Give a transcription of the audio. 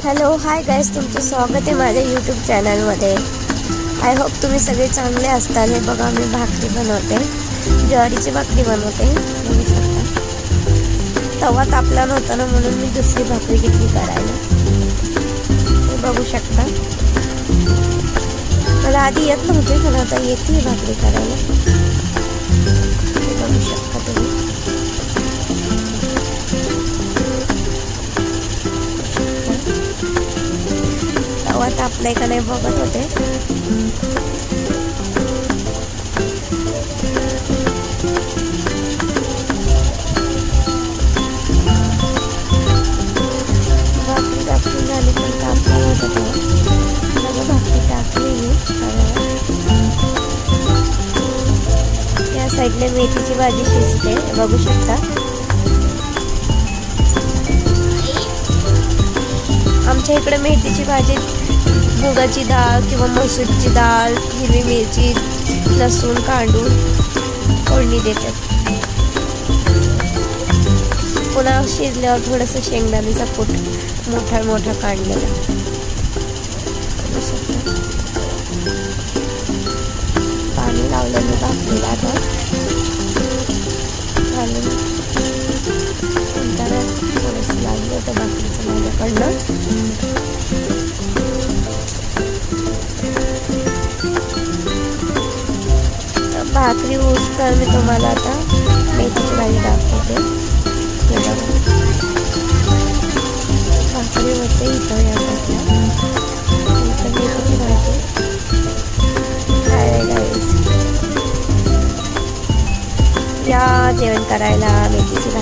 Hello hi guys, तुमचं स्वागत आहे माझ्या यूट्यूब चॅनलमध्ये। आय होप तुम्ही सगळे चांगले असताल। हे बघा मी भाकरी बनवते, ज्वारीची भाकरी बनवते। बघू शकता तवा तापला नव्हता ना, म्हणून मी दुसरी भाकरी घेतली करायला। हे बघू शकता मला आधी येत नव्हते, पण आता येते भाकरी करायला। हे बघू शकता तुम्ही। तवा तापलाय का नाही बघत होते। भाकरी टाकून झाली, पण तापला नव्हता तेव्हा भाकरी टाकली मी। या साईडने मेथीची भाजी शिजते, बघू शकता। आमच्या इकडे मेथीची भाजी मुगाची डाळ किंवा मसूरची डाळ, हिरवी मिरची, लसूण काढून फोडणी देतात। पुन्हा शिजल्यावर थोडंसं शेंगदाण्याचा कूट मोठा मोठा काढलेला। पाणी लावलेलं भाकरीला आता घालून थोडंसं लागलं होतं भाकरीचं माझ्याकडनं। भाकरी होऊस्तर मी तुम्हाला आता मेथीची भाजी दाखवते। भाकरी होते इथं या साईडला, इथं मेथीची भाजी। हाय गाईस, या जेवण करायला मेथीची भाजी।